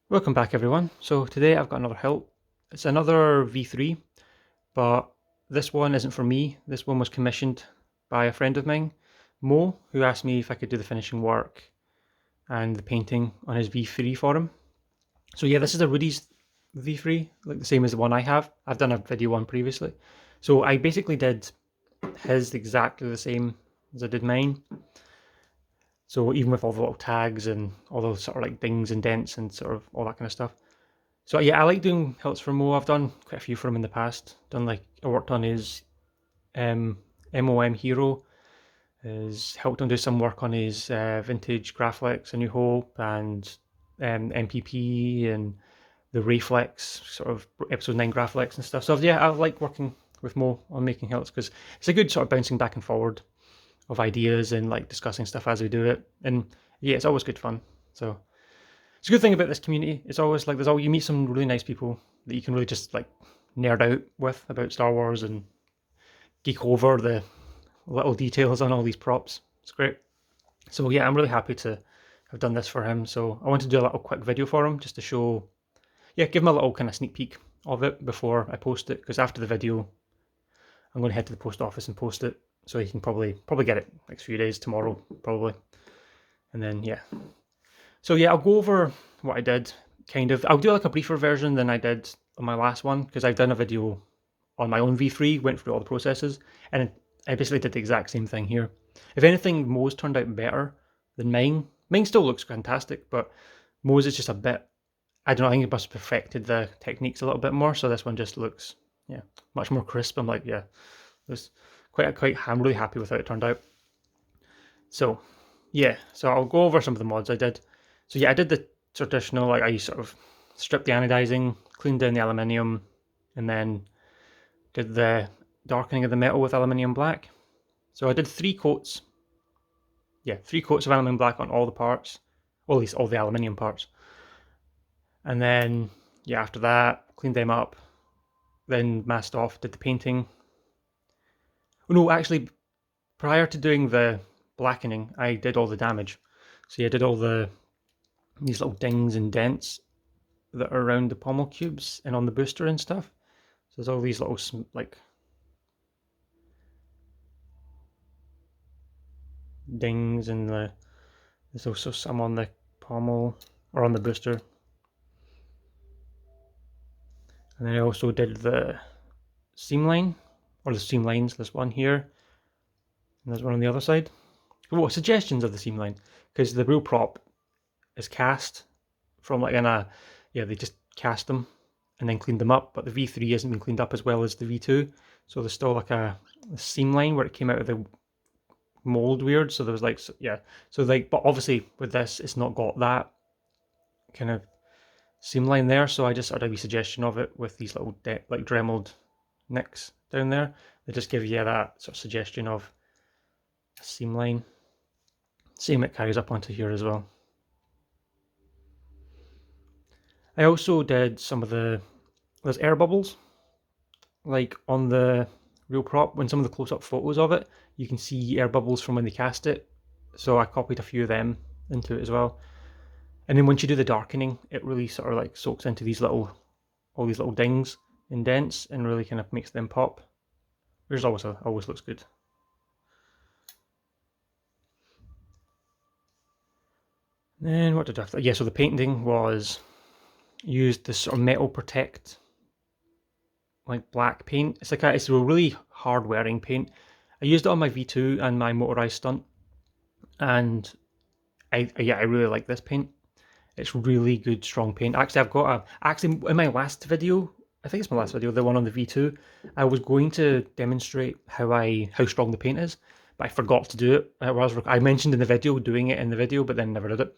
Welcome back everyone. So today I've got another help. It's another V3, but this one isn't for me. This one was commissioned by a friend of mine, Mo, who asked me if I could do the finishing work and the painting on his V3 for him. So yeah, this is a Rudy's V3, like the same as the one I have. I've done a video on previously. So I basically did his exactly the same as I did mine. So even with all the little tags and all those sort of like dings and dents and sort of all that kind of stuff. So yeah, I like doing helps for Mo. I've done quite a few for him in the past. I worked on his MOM Hero. Helped him do some work on his vintage Graflex, A New Hope, and MPP and the Reflex sort of episode 9 Graflex and stuff. So yeah, I like working with Mo on making helps because it's a good sort of bouncing back and forward of ideas and like discussing stuff as we do it. And yeah, it's always good fun. So it's a good thing about this community. It's always like you meet some really nice people that you can really just like nerd out with about Star Wars and geek over the little details on all these props. It's great. So yeah, I'm really happy to have done this for him. So I wanted to do a little quick video for him just to show, yeah, give him a little kind of sneak peek of it before I post it. Because after the video, I'm going to head to the post office and post it, so he can probably get it next few days, tomorrow probably, and then yeah. So yeah, I'll go over what I did. Kind of, I'll do like a briefer version than I did on my last one because I've done a video on my own V3, went through all the processes, and I basically did the exact same thing here. If anything, Mo's turned out better than mine. Mine still looks fantastic, but Mo's is just a bit, I don't know, I think it must have perfected the techniques a little bit more, so this one just looks, yeah, much more crisp. I'm like, yeah, it's I'm really happy with how it turned out. So, yeah, so I'll go over some of the mods I did. So yeah, I did the traditional, like I sort of stripped the anodizing, cleaned down the aluminium, and then did the darkening of the metal with aluminium black. So I did 3 coats. Yeah, 3 coats of aluminium black on all the parts, or at least all the aluminium parts. And then, yeah, after that, cleaned them up, then masked off, did the painting. Oh, no, actually, prior to doing the blackening, I did all the damage. So yeah, I did all these little dings and dents that are around the pommel cubes and on the booster and stuff. So there's all these little like dings, and there's also some on the pommel or on the booster. And then I also did the seam line, or the seam lines. There's one here, and there's one on the other side. Oh, suggestions of the seam line, because the real prop is cast from like yeah, they just cast them and then cleaned them up, but the V3 hasn't been cleaned up as well as the V2, so there's still like a seam line where it came out of the mold weird. So there was like, yeah, so like, but obviously with this, it's not got that kind of seam line there. So I just added a wee suggestion of it with these little like dremeled nicks down there. They just give you that sort of suggestion of a seam line. Same it carries up onto here as well. I also did some of there's air bubbles, like on the real prop. When some of the close-up photos of it, you can see air bubbles from when they cast it. So I copied a few of them into it as well. And then once you do the darkening, it really sort of like soaks into all these little dings and dents and really kind of makes them pop. Which always looks good. Then what did I have? Yeah, so the painting was used this sort of metal protect, like black paint. It's a really hard wearing paint. I used it on my V2 and my motorized stunt, and I really like this paint. It's really good, strong paint. Actually in my last video, I think it's my last video, the one on the V2, I was going to demonstrate how strong the paint is, but I forgot to do it. I mentioned in the video doing it in the video, but then never did it.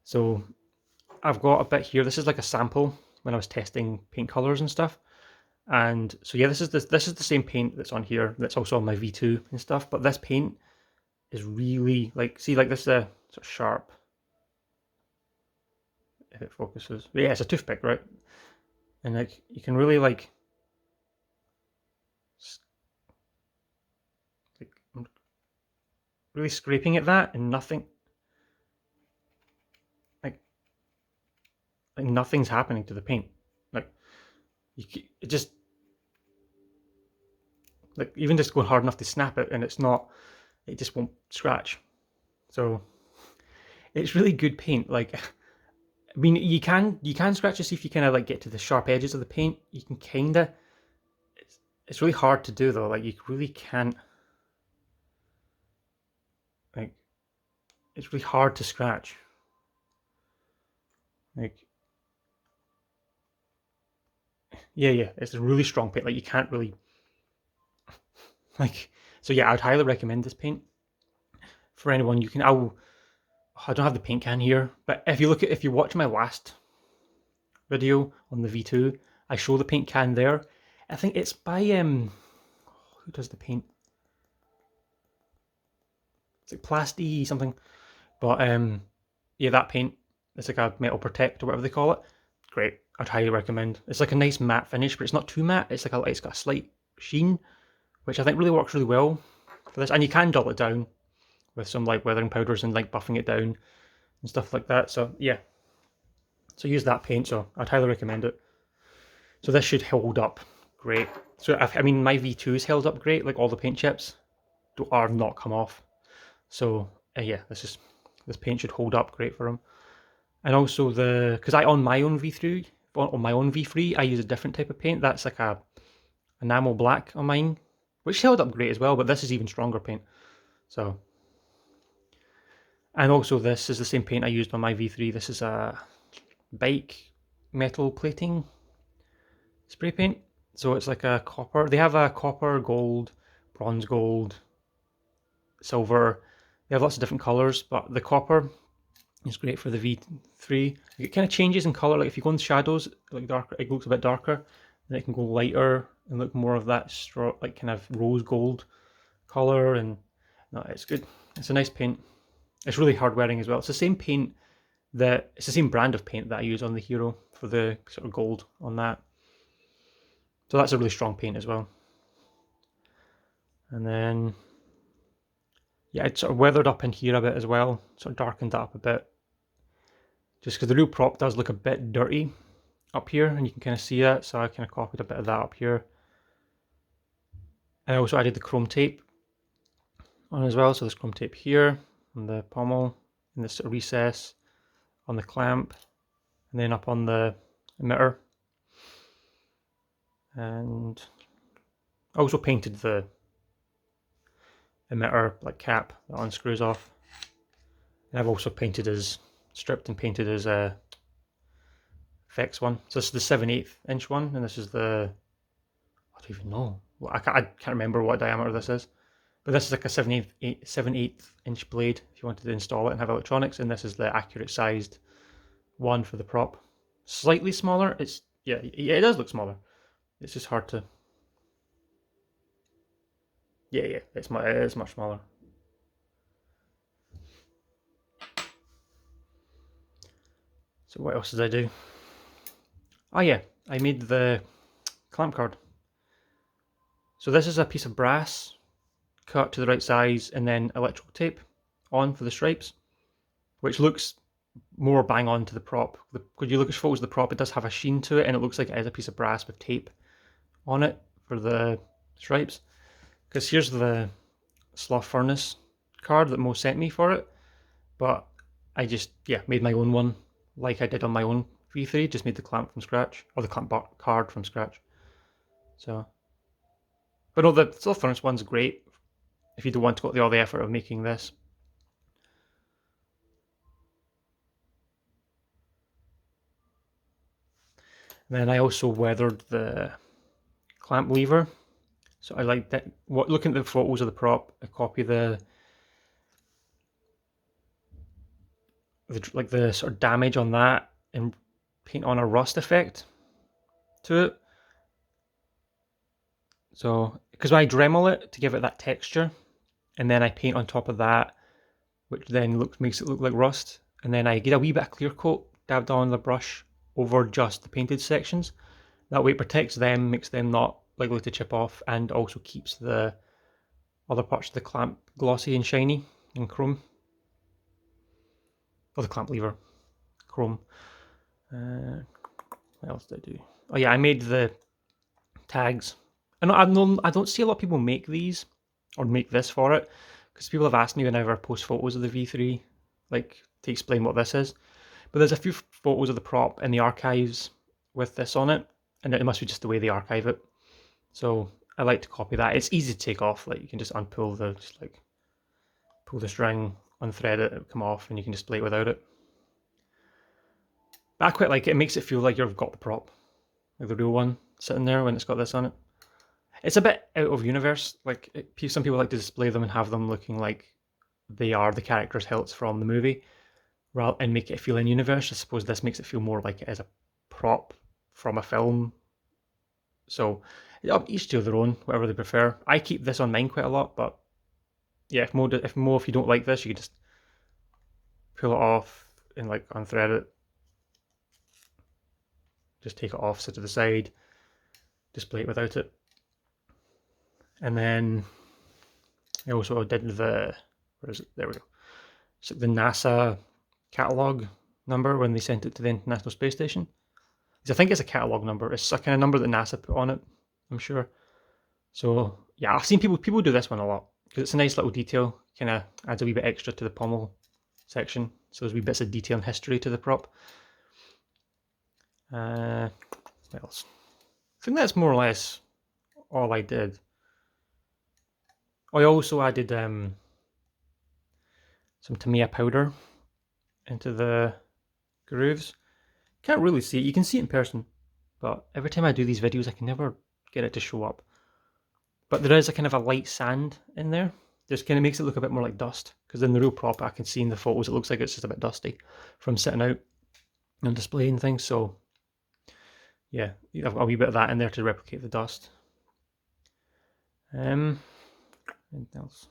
So I've got a bit here. This is like a sample when I was testing paint colors and stuff. And so yeah, this is the same paint that's on here. That's also on my V2 and stuff. But this paint is really like, see, like this is a sort of sharp. If it focuses, but yeah, it's a toothpick, right? And like you can really like I'm really scraping at that and nothing. Like like nothing's happening to the paint. Like it just like even just going hard enough to snap it, and it just won't scratch. So it's really good paint. Like I mean, you can scratch to see if you kind of like get to the sharp edges of the paint. You can kind of. It's really hard to do though. Like you really can't. Like it's really hard to scratch. Like yeah, it's a really strong paint. Like you can't really like. So yeah, I'd highly recommend this paint for anyone. You can. I don't have the paint can here, but if you watch my last video on the V2, I show the paint can there. I think it's by who does the paint? It's like Plasti something. But yeah, that paint, it's like a metal protect or whatever they call it. Great, I'd highly recommend. It's like a nice matte finish, but it's not too matte. It's got a slight sheen, which I think really works really well for this. And you can dull it down with some like weathering powders and like buffing it down and stuff like that. So yeah, so use that paint. So I'd highly recommend it. So this should hold up great. So I mean, my V2's held up great. Like all the paint chips are not come off. So yeah, this paint should hold up great for them. And also because on my own V3, on my own V3, I use a different type of paint. That's like a enamel black on mine, which held up great as well, but this is even stronger paint. So, and also this is the same paint I used on my V3. This is a bike metal plating spray paint. So it's like a copper. They have a copper, gold, bronze gold, silver. They have lots of different colors, but the copper is great for the V3. It kind of changes in color. Like if you go in shadows, like darker, it looks a bit darker. Then it can go lighter and look more of that like kind of rose gold color. And no, it's good. It's a nice paint. It's really hard wearing as well. It's the same paint it's the same brand of paint that I use on the Hero for the sort of gold on that. So that's a really strong paint as well. And then yeah, it sort of weathered up in here a bit as well. Sort of darkened that up a bit. Just because the real prop does look a bit dirty up here, and you can kind of see that, so I kind of copied a bit of that up here. I also added the chrome tape on as well, so there's chrome tape here on the pommel, in this sort of recess, on the clamp, and then up on the emitter. And I also painted the emitter like cap that unscrews off. And I've also stripped and painted his FX one. So this is the 7/8 inch one, and this is the, I don't even know. I can't remember what diameter this is. But this is like a 7/8 inch blade if you wanted to install it and have electronics, and this is the accurate sized one for the prop. Slightly smaller. Yeah, it does look smaller. It's just hard to. Yeah, it is much smaller. So what else did I do? Oh yeah, I made the clamp card. So this is a piece of brass cut to the right size and then electrical tape on for the stripes, which looks more bang on to the prop. When you look at photos of the prop, it does have a sheen to it, and it looks like it is a piece of brass with tape on it for the stripes. Because here's the Slough Furnace card that Mo sent me for it, but I just made my own one like I did on my own V3, just made the clamp from scratch, or the clamp card from scratch. So, but no, the Slough Furnace one's great if you don't want to go through all the effort of making this. And then I also weathered the clamp lever. So I like that. Looking at the photos of the prop, I copy the sort of damage on that and paint on a rust effect to it. So because I Dremel it to give it that texture, and then I paint on top of that, which then makes it look like rust. And then I get a wee bit of clear coat dabbed on the brush over just the painted sections. That way it protects them, makes them not likely to chip off, and also keeps the other parts of the clamp glossy and shiny and chrome. Or the clamp lever, chrome. What else did I do? Oh yeah, I made the tags. I don't see a lot of people make these or make this for it, because people have asked me whenever I post photos of the V3, like to explain what this is. But there's a few photos of the prop in the archives with this on it, and it must be just the way they archive it. So I like to copy that. It's easy to take off. Like you can just unpull the, just like pull the string, unthread it, it'll come off, and you can just play it without it. But I quite like it. It makes it feel like you've got the prop, like the real one, sitting there when it's got this on it. It's a bit out of universe. Like some people like to display them and have them looking like they are the characters' hilts from the movie, and make it feel in universe. I suppose this makes it feel more like it is a prop from a film. So each to their own, whatever they prefer. I keep this on mine quite a lot, but yeah, if you don't like this, you can just pull it off and like unthread it. Just take it off, sit to the side, display it without it. And then I also did the, where is it? There we go. It's like the NASA catalog number when they sent it to the International Space Station. I think it's a catalog number. It's a kind of number that NASA put on it, I'm sure. So yeah, I've seen people do this one a lot because it's a nice little detail. Kind of adds a wee bit extra to the pommel section. So there's wee bits of detail and history to the prop. What else? I think that's more or less all I did. I also added some Tamiya powder into the grooves. Can't really see it. You can see it in person, but every time I do these videos, I can never get it to show up. But there is a kind of a light sand in there. Just kind of makes it look a bit more like dust. Because in the real prop, I can see in the photos, it looks like it's just a bit dusty from sitting out and displaying things. So yeah, I've got a wee bit of that in there to replicate the dust. Anything else?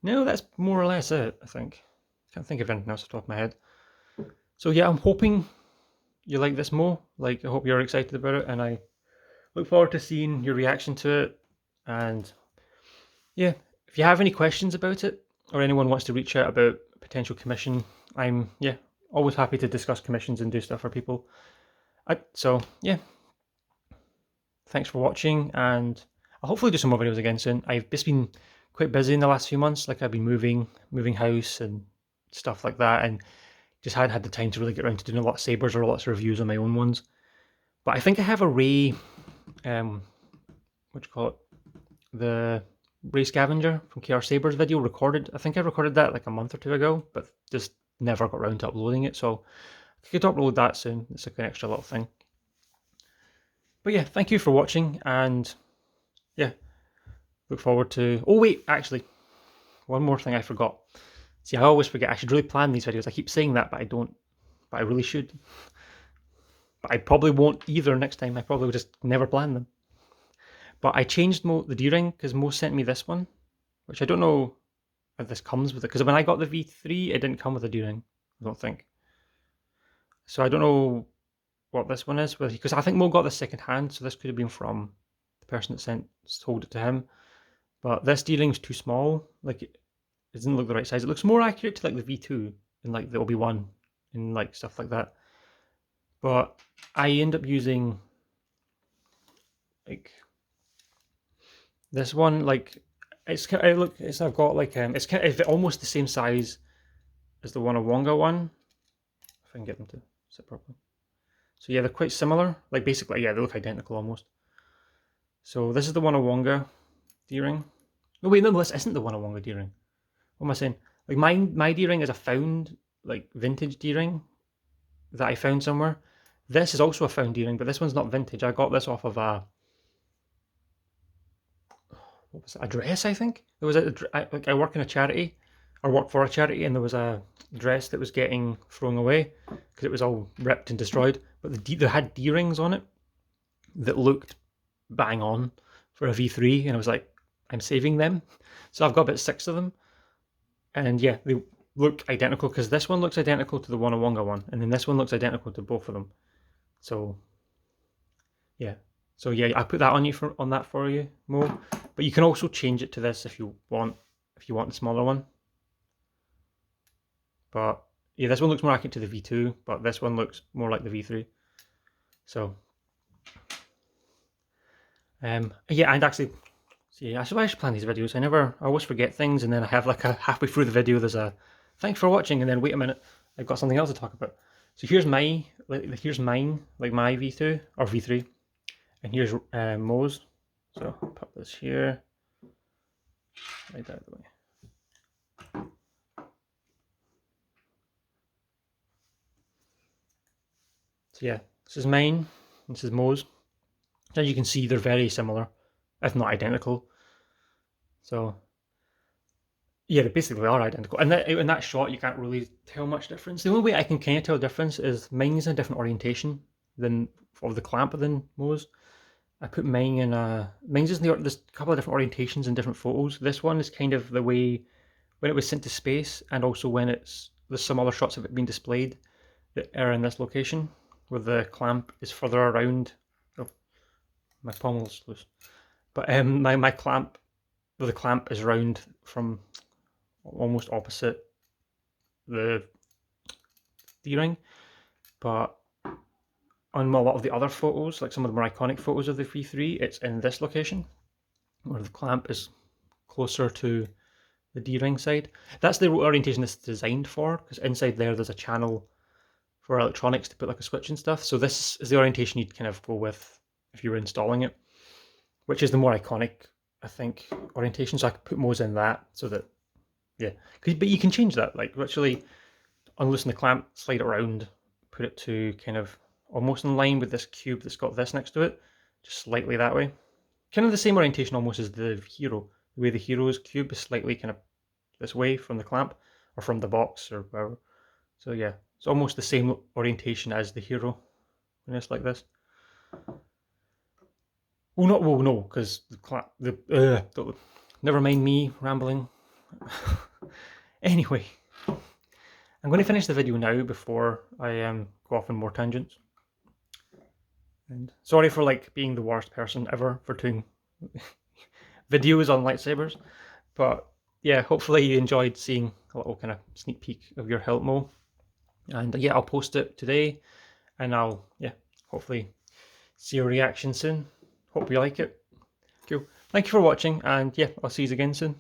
No, that's more or less it, I think. Can't think of anything else off the top of my head. So yeah, I'm hoping you like this more. Like, I hope you're excited about it, and I look forward to seeing your reaction to it. And yeah, if you have any questions about it, or anyone wants to reach out about potential commission, I'm always happy to discuss commissions and do stuff for people. So yeah, thanks for watching, and I'll hopefully do some more videos again soon. I've just been quite busy in the last few months. Like I've been moving house and stuff like that, and just hadn't had the time to really get around to doing a lot of sabers or lots of reviews on my own ones. But I think I have a Ray, what do you call it? The Ray Scavenger from KR Sabers video recorded. I think I recorded that like a month or two ago, but just never got around to uploading it. So I could upload that soon. It's like an extra little thing. But yeah, thank you for watching, and yeah, look forward to... Oh wait, actually, one more thing I forgot. See, I always forget. I should really plan these videos. I keep saying that, but I don't. But I really should. But I probably won't either next time. I probably will just never plan them. But I changed the D-ring because Mo sent me this one, which I don't know if this comes with it. Because when I got the V3, it didn't come with a D-ring, I don't think. So I don't know what this one is, because I think Mo got this second hand, so this could have been from the person that sold it to him. But this D-ring's too small. Like, it doesn't look the right size. It looks more accurate to like the V2 and like the Obi-Wan and like stuff like that. But I end up using like this one. Like I've got like it's kind of almost the same size as the Wonga one. If I can get them to sit properly. So yeah, they're quite similar. Like basically, yeah, they look identical almost. So this is the Wonga D-ring. No wait, no, this isn't the Wonga D-ring. What am I saying? Like my D-ring is a found, like vintage D-ring that I found somewhere. This is also a found D-ring, but this one's not vintage. I got this off of a, what was it, a dress, I think? There was I work in a charity, or work for a charity, and there was a dress that was getting thrown away because it was all ripped and destroyed. But they had D-rings on it that looked bang on for a V3, and I was like, I'm saving them. So I've got about 6 of them. And yeah, they look identical, because this one looks identical to the Wonga one, and then this one looks identical to both of them. So yeah, I put that on that for you, Mo. But you can also change it to this if you want the smaller one. But yeah, this one looks more accurate to the V2, but this one looks more like the V3. So, yeah, and actually, see, I should plan these videos. I always forget things, and then I have like a halfway through the video, there's a thanks for watching, and then wait a minute, I've got something else to talk about. So here's mine, like my V2 or V3, and here's Mo's. So put this here, like that way. So yeah, this is mine, this is Mo's. As you can see, they're very similar, if not identical. So yeah, they basically are identical. And in that shot, you can't really tell much difference. The only way I can kind of tell difference is mine's in a different orientation than of the clamp than Mo's. I put mine in mine's is there's a couple of different orientations in different photos. This one is kind of the way when it was sent to space, and also when there's some other shots of it being displayed that are in this location, where the clamp is further around. Oh, my pommel's loose. But my clamp, the clamp is round from almost opposite the D-ring, but on a lot of the other photos, like some of the more iconic photos of the V3, it's in this location, where the clamp is closer to the D-ring side. That's the orientation it's designed for, because inside there's a channel for electronics to put like a switch and stuff. So this is the orientation you'd kind of go with if you were installing it, which is the more iconic, I think, orientation. So I could put Mo's in that, so that, yeah. But you can change that, like literally unloosen the clamp, slide it around, put it to kind of almost in line with this cube that's got this next to it, just slightly that way. Kind of the same orientation almost as the Hero. The way the Hero's cube is slightly kind of this way from the clamp, or from the box, or whatever. So yeah, it's almost the same orientation as the Hero when it's like this. Well, no, because the clamp, never mind me rambling. Anyway, I'm going to finish the video now before I go off on more tangents. And sorry for like being the worst person ever for doing videos on lightsabers, but yeah, hopefully you enjoyed seeing a little kind of sneak peek of your help Mo. And yeah, I'll post it today, and I'll hopefully see your reaction soon. Hope you like it. Cool. Thank you for watching, and yeah, I'll see you again soon.